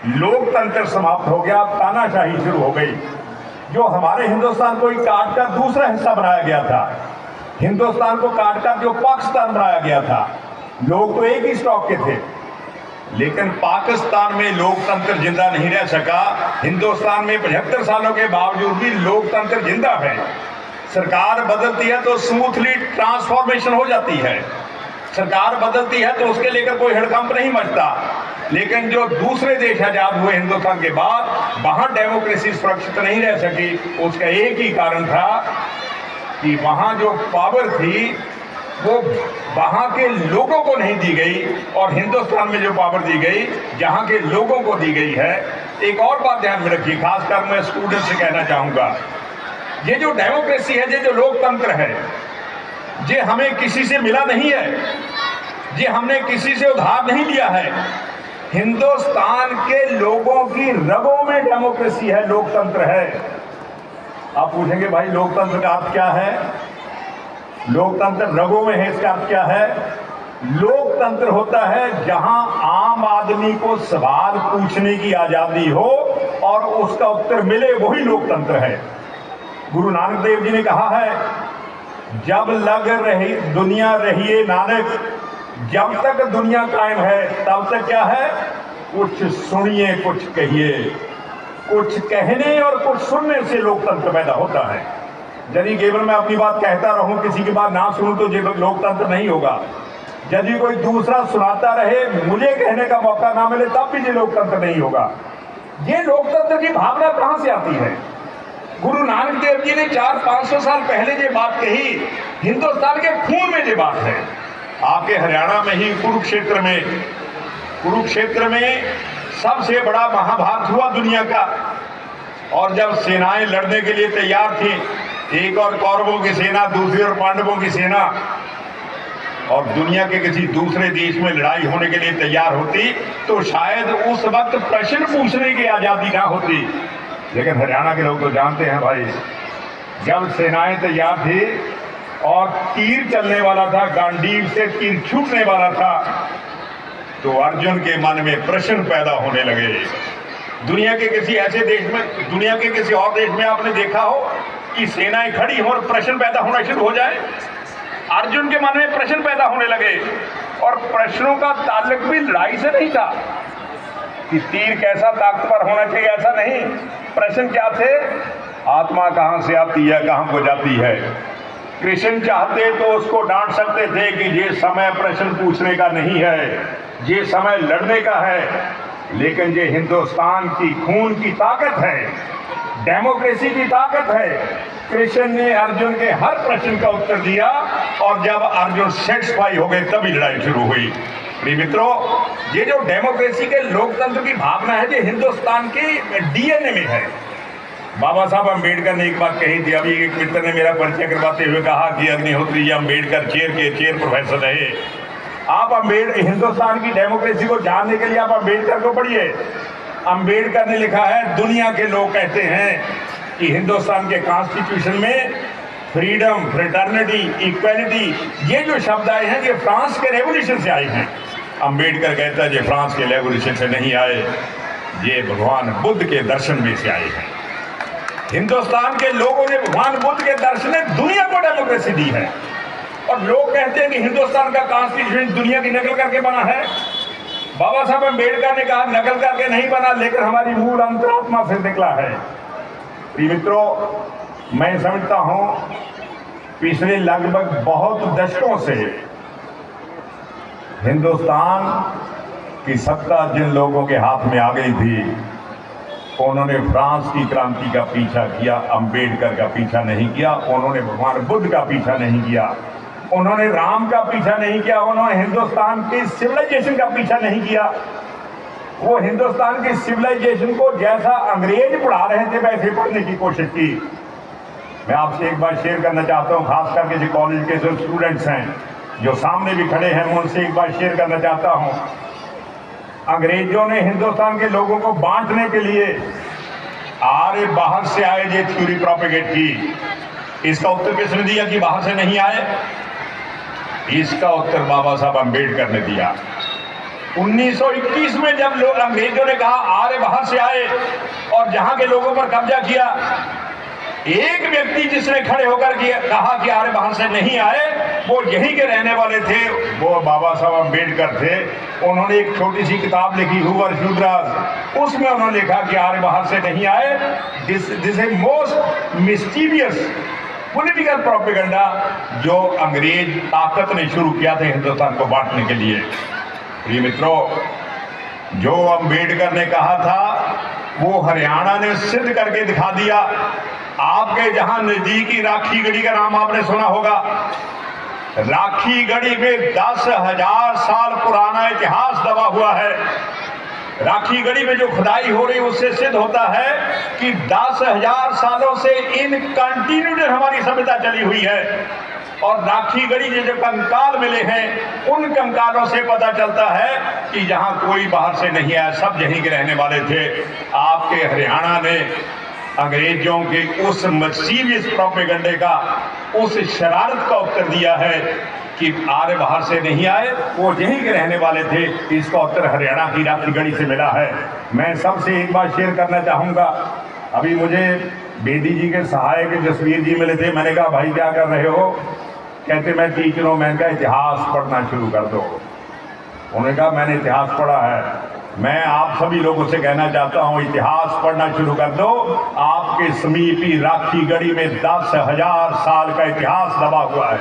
लोकतंत्र समाप्त हो गया, तानाशाही शुरू हो गई। जो हमारे हिंदुस्तान को काट कर दूसरा हिस्सा बनाया गया था, हिंदुस्तान को काटकर जो पाकिस्तान बनाया गया था, लोग तो एक ही स्टॉक के थे, लेकिन पाकिस्तान में लोकतंत्र जिंदा नहीं रह सका। हिंदुस्तान में 75 सालों के बावजूद भी लोकतंत्र जिंदा है। सरकार बदलती है तो स्मूथली ट्रांसफॉर्मेशन हो जाती है, सरकार बदलती है तो उसके लेकर कोई हड़कंप नहीं मचता। लेकिन जो दूसरे देश आजाद हुए हिंदुस्तान के बाद, वहां डेमोक्रेसी सुरक्षित नहीं रह सकी। उसका एक ही कारण था कि वहां जो पावर थी वो वहां के लोगों को नहीं दी गई, और हिंदुस्तान में जो पावर दी गई जहां के लोगों को दी गई है। एक और बात ध्यान में रखिए, खासकर मैं स्टूडेंट से कहना चाहूंगा, ये जो डेमोक्रेसी है, ये जो लोकतंत्र है, ये हमें किसी से मिला नहीं है, ये हमने किसी से उधार नहीं लिया है। हिंदुस्तान के लोगों की रगों में डेमोक्रेसी है, लोकतंत्र है। आप पूछेंगे भाई लोकतंत्र का अर्थ क्या है? लोकतंत्र रगों में है, इसका अर्थ क्या है? लोकतंत्र होता है जहां आम आदमी को सवाल पूछने की आजादी हो और उसका उत्तर मिले, वही लोकतंत्र है। गुरु नानक देव जी ने कहा है, जब लग रही दुनिया रहिए नानक, जब तक दुनिया कायम है तब तक क्या है? कुछ सुनिए कुछ कहिए। कुछ कहने और कुछ सुनने से लोकतंत्र पैदा होता है। यदि केवल मैं अपनी बात कहता रहूं, किसी की बात ना सुनूं, तो ये लोकतंत्र नहीं होगा। यदि कोई दूसरा सुनाता रहे, मुझे कहने का मौका ना मिले, तब भी ये लोकतंत्र नहीं होगा। ये लोकतंत्र की भावना कहां से आती है? गुरु नानक देव जी ने 400-500 साल पहले ये बात कही। हिंदुस्तान के खून में ये बात है। आपके हरियाणा में ही कुरुक्षेत्र में सबसे बड़ा महाभारत हुआ दुनिया का, और जब सेनाएं लड़ने के लिए तैयार थी, एक और कौरवों की सेना, दूसरी और पांडवों की सेना, और दुनिया के किसी दूसरे देश में लड़ाई होने के लिए तैयार होती, तो शायद उस वक्त प्रश्न पूछने की आजादी ना होती। लेकिन हरियाणा के लोग तो जानते हैं भाई, जब सेनाएं तैयार थी और तीर चलने वाला था, गांडीव से तीर छूटने वाला था, तो अर्जुन के मन में प्रश्न पैदा होने लगे। दुनिया के किसी ऐसे देश में, दुनिया के किसी और देश में आपने देखा हो कि सेनाएं खड़ी हो और प्रश्न पैदा होना शुरू हो जाए? अर्जुन के मन में प्रश्न पैदा होने लगे, और प्रश्नों का ताल्लुक भी लड़ाई से नहीं था कि तीर कैसा ताकतवर होना चाहिए, ऐसा नहीं। प्रश्न क्या थे? आत्मा कहां से आती है, कहां को जाती है। कृष्ण चाहते तो उसको डांट सकते थे कि ये समय प्रश्न पूछने का नहीं है, ये समय लड़ने का है। लेकिन ये हिंदुस्तान की खून की ताकत है, डेमोक्रेसी की ताकत है। कृष्ण ने अर्जुन के हर प्रश्न का उत्तर दिया, और जब अर्जुन सेटिस्फाई हो गए तभी लड़ाई शुरू हुई। प्रिय मित्रों, ये जो डेमोक्रेसी के लोकतंत्र की भावना है, ये हिंदुस्तान के डीएनए में है। बाबा साहब अम्बेडकर ने एक बात कही थी। अभी एक मित्र ने मेरा परिचय करवाते हुए कहा कि अग्निहोत्री जी अम्बेडकर चेयर प्रोफेसर रहे। आप हिंदुस्तान की डेमोक्रेसी को जानने के लिए आप अम्बेडकर को पढ़िए। अम्बेडकर ने लिखा है, दुनिया के लोग कहते हैं कि हिंदुस्तान के कॉन्स्टिट्यूशन में फ्रीडम, फ्रेटर्निटी, इक्वलिटी, ये जो शब्द आए हैं, ये फ्रांस के रेवोल्यूशन से आए हैं। अम्बेडकर कहता है ये फ्रांस के रेवोल्यूशन से नहीं आए, ये भगवान बुद्ध के दर्शन में से आए हैं। हिंदुस्तान के लोगों ने भगवान बुद्ध के दर्शन ने दुनिया को डेमोक्रेसी दी है। और लोग कहते हैं कि हिंदुस्तान का कॉन्स्टिट्यूशन दुनिया की नकल करके बना है। बाबा साहब अम्बेडकर ने कहा नकल करके नहीं बना, लेकिन हमारी मूल अंतरात्मा से निकला है। प्रिय मित्रों, मैं समझता हूं पिछले लगभग बहुत दशकों से हिंदुस्तान की सत्ता जिन लोगों के हाथ में आ गई थी, उन्होंने फ्रांस की क्रांति का पीछा किया, अम्बेडकर का पीछा नहीं किया। उन्होंने भगवान बुद्ध का पीछा नहीं किया, उन्होंने राम का पीछा नहीं किया, उन्होंने हिंदुस्तान की सिविलाइजेशन का पीछा नहीं किया। वो हिंदुस्तान की सिविलाइजेशन को जैसा अंग्रेज पढ़ा रहे थे वैसे पढ़ने की कोशिश की। मैं आपसे एक बार शेयर करना चाहता हूँ, खास करके जो कॉलेज के जो स्टूडेंट्स हैं, जो सामने भी खड़े हैं, मैं उनसे एक बार शेयर करना चाहता हूँ। अंग्रेजों ने हिंदुस्तान के लोगों को बांटने के लिए बाहर से आए ये थ्योरी प्रोपेगेट की। इसका उत्तर किसने दिया कि बाहर से नहीं आए? इसका उत्तर बाबा साहब अम्बेडकर ने दिया। 1921 में जब लोग अंग्रेजों ने कहा आर्य बाहर से आए और जहां के लोगों पर कब्जा किया, एक व्यक्ति जिसने खड़े होकर कहा कि आर्य बाहर से नहीं आए, वो यहीं के रहने वाले थे, वो बाबा साहब अम्बेडकर थे। उन्होंने एक छोटी सी किताब लिखी, हूवर शूद्रास, उसमें उन्होंने लिखा कि आर्य बाहर से नहीं आए। This is most mysterious political propaganda जो अंग्रेज ताकत ने शुरू किया था हिंदुस्तान को बांटने के लिए। प्रिय मित्रों, जो अम्बेडकर ने कहा था वो हरियाणा ने सिद्ध करके दिखा दिया। आपके जहां नजदीकी राखी गढ़ी का नाम आपने सुना होगा। राखी गढ़ी में 10,000 साल पुराना इतिहास दबा हुआ है। राखी गढ़ी में जो खुदाई हो रही है उससे सिद्ध होता है कि 10,000 सालों से इन कंटिन्यूटी हमारी सभ्यता चली हुई है। और राखी गढ़ी के जो कंकाल मिले हैं, उन कंकालों से पता चलता है कि जहां कोई बाहर से नहीं आया, सब यहीं के रहने वाले थे। आपके हरियाणा ने अंग्रेजों के उस मसीवियस प्रोपेगेंडे का, उस शरारत का उत्तर दिया है कि आर्य बाहर से नहीं आए, वो यहीं के रहने वाले थे। इसका उत्तर हरियाणा की राखी गढ़ी से मिला है। मैं सबसे एक बात शेयर करना चाहूँगा। अभी मुझे बेदी जी के सहायक जसवीर जी मिले थे। मैंने कहा भाई क्या कर रहे हो? कहते मैं टीचर हूँ। मैंने कहा इतिहास पढ़ना शुरू कर दो। उन्होंने कहा मैंने इतिहास पढ़ा है। मैं आप सभी लोगों से कहना चाहता हूँ इतिहास पढ़ना शुरू कर दो। आपके समीपी राखी गढ़ी में 10,000 साल का इतिहास दबा हुआ है।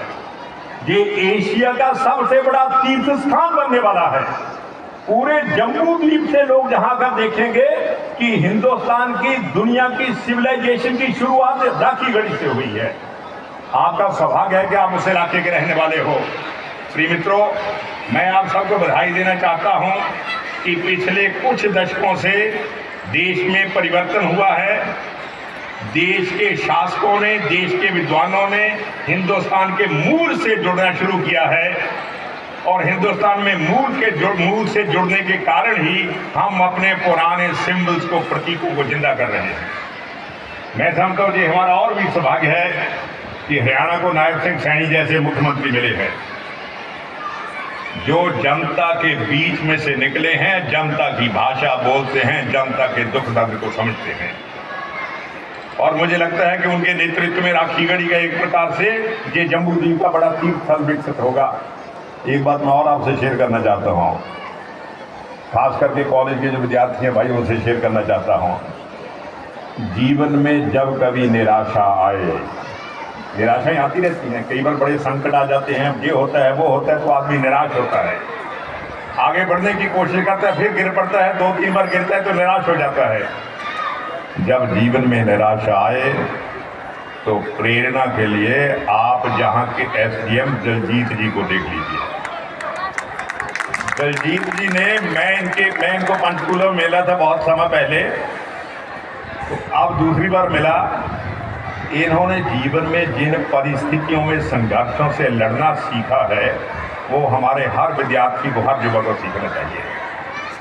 ये एशिया का सबसे बड़ा तीर्थ स्थान बनने वाला है। पूरे जम्मू द्वीप से लोग जहां का देखेंगे कि हिंदुस्तान की, दुनिया की सिविलाइजेशन की शुरुआत राखी गढ़ी से हुई है। आपका सौभाग्य है कि आप उस इलाके के रहने वाले हो। प्रिय मित्रों, मैं आप सबको बधाई देना चाहता हूं कि पिछले कुछ दशकों से देश में परिवर्तन हुआ है। देश के शासकों ने, देश के विद्वानों ने हिंदुस्तान के मूल से जुड़ना शुरू किया है। और हिंदुस्तान में मूल से जुड़ने के कारण ही हम अपने पुराने सिंबल्स को, प्रतीकों को जिंदा कर रहे हैं। मैं समझता हूँ कि हमारा और भी सौभाग्य है कि हरियाणा को नायब सिंह सैनी जैसे मुख्यमंत्री मिले हैं जो जनता के बीच में से निकले हैं, जनता की भाषा बोलते हैं, जनता के दुख दर्द को समझते हैं। और मुझे लगता है कि उनके नेतृत्व में राखी गढ़ी का एक प्रकार से ये जम्मू द्वीप का बड़ा तीर्थ स्थल विकसित होगा। एक बात मैं और आपसे शेयर करना चाहता हूँ, खास करके कॉलेज के जो विद्यार्थी हैं भाई, उनसे शेयर करना चाहता हूँ। जीवन में जब कभी निराशा आए, निराशाएं आती रहती हैं, कई बार बड़े संकट आ जाते हैं, ये होता है वो होता है, तो आदमी निराश होता है, आगे बढ़ने की कोशिश करता है, फिर गिर पड़ता है, 2-3 बार गिरता है तो निराश हो जाता है। जब जीवन में निराशा आए तो प्रेरणा के लिए आप जहां के एसडीएम दलजीत जी को देख लीजिए। दलजीत जी ने, मैं इनको पंचकूला में मिला था बहुत समय पहले, तो अब दूसरी बार मिला। इन्होंने जीवन में जिन परिस्थितियों में संघर्षों से लड़ना सीखा है, वो हमारे हर विद्यार्थी को, हर युवक को सीखना चाहिए।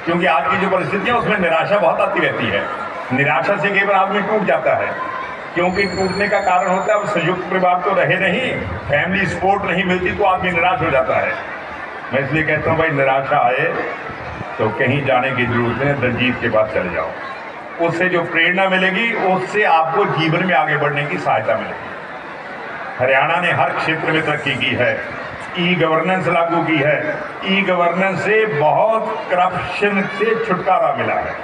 क्योंकि आज की जो परिस्थितियाँ, उसमें निराशा बहुत आती रहती है। निराशा से कई बार आदमी टूट जाता है, क्योंकि टूटने का कारण होता है अब संयुक्त परिवार तो रहे नहीं, फैमिली सपोर्ट नहीं मिलती, तो आदमी निराश हो जाता है। मैं इसलिए कहता हूँ भाई, निराशा आए तो कहीं जाने की जरूरत नहीं, दलजीत के पास चले जाओ। उससे जो प्रेरणा मिलेगी, उससे आपको जीवन में आगे बढ़ने की सहायता मिलेगी। हरियाणा ने हर क्षेत्र में तरक्की की है, ई गवर्नेंस लागू की है। ई गवर्नेंस से बहुत करप्शन से छुटकारा मिला है।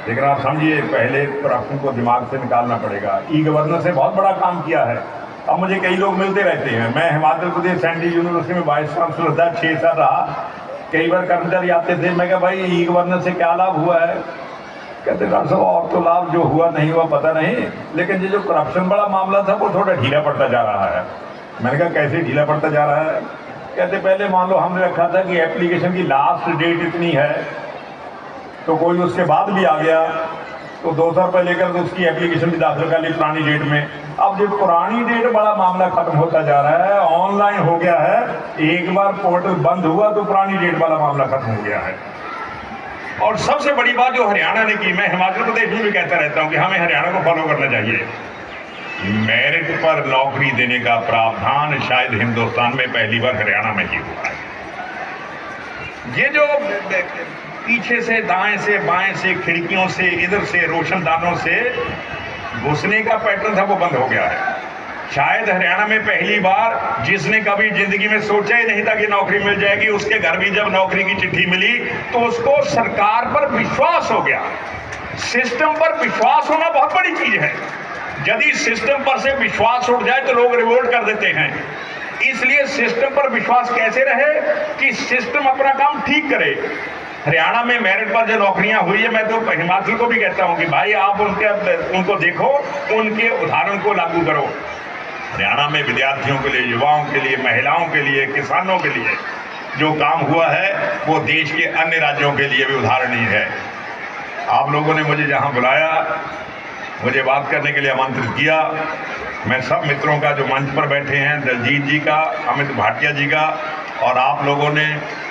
लेकिन आप समझिए, पहले करप्शन को दिमाग से निकालना पड़ेगा। ई गवर्नेंस ने बहुत बड़ा काम किया है। अब मुझे कई लोग मिलते रहते हैं। मैं हिमाचल प्रदेश सेंट्रल यूनिवर्सिटी में वाइस चांसलर था, 6 साल रहा। कई बार कर्मचारी आते थे, मैं कहा भाई ई गवर्नेंस से क्या लाभ हुआ है? कहते डॉक्टर साहब और तो लाभ जो हुआ नहीं हुआ पता नहीं, लेकिन ये जो करप्शन बड़ा मामला था वो थोड़ा ढीला पड़ता जा रहा है। मैंने कहा कैसे ढीला पड़ता जा रहा है? कहते पहले मान लो हमने रखा था कि एप्लीकेशन की लास्ट डेट इतनी है, तो कोई उसके बाद भी आ गया तो 200 रुपये लेकर तो उसकी एप्लीकेशन भी दाखिल कर ली पुरानी डेट में। अब जो पुरानी डेट बड़ा मामला खत्म होता जा रहा है, ऑनलाइन हो गया है। एक बार पोर्टल बंद हुआ तो पुरानी डेट वाला मामला खत्म हो गया है। और सबसे बड़ी बात जो हरियाणा ने की, मैं हिमाचल प्रदेश में भी कहता रहता हूँ कि हमें हरियाणा को फॉलो करना चाहिए। मेरिट पर नौकरी देने का प्रावधान शायद हिंदुस्तान में पहली बार हरियाणा में ही हुआ है। ये जो पीछे से, दाएं से, बाएं से, खिड़कियों से, इधर से, रोशनदानों से घुसने का पैटर्न था, वो बंद हो गया है। शायद हरियाणा में पहली बार जिसने कभी जिंदगी में सोचा ही नहीं था कि नौकरी मिल जाएगी, उसके घर भी जब नौकरी की चिट्ठी मिली तो उसको सरकार पर विश्वास हो गया। सिस्टम पर विश्वास होना बहुत बड़ी चीज है। यदि सिस्टम पर से विश्वास उठ जाए तो लोग रिवोल्ट कर देते हैं। इसलिए सिस्टम पर विश्वास कैसे रहे कि सिस्टम अपना काम ठीक करे। हरियाणा में मेरिट पर जो नौकरियां हुई है, मैं तो हिमाचल को भी कहता हूं कि भाई आप उनको देखो, उनके उदाहरण को लागू करो। हरियाणा में विद्यार्थियों के लिए, युवाओं के लिए, महिलाओं के लिए, किसानों के लिए जो काम हुआ है वो देश के अन्य राज्यों के लिए भी उदाहरणीय है। आप लोगों ने मुझे जहां बुलाया, मुझे बात करने के लिए आमंत्रित किया, मैं सब मित्रों का जो मंच पर बैठे हैं, दलजीत जी का, अमित भाटिया जी का, और आप लोगों ने,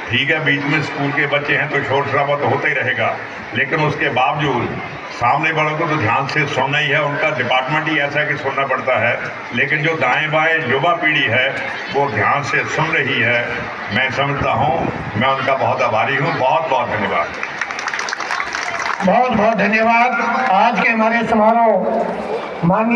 ठीक है बीच में स्कूल के बच्चे हैं तो शोर शराबा तो होता ही रहेगा, लेकिन उसके बावजूद सामने वालों को तो ध्यान से सुनना ही है। उनका डिपार्टमेंट ही ऐसा है कि सुनना पड़ता है, लेकिन जो दाएं बाएं युवा पीढ़ी है वो ध्यान से सुन रही है। मैं समझता हूँ, मैं उनका बहुत आभारी हूँ। बहुत बहुत धन्यवाद। बहुत बहुत धन्यवाद। आज के हमारे समारोह माननीय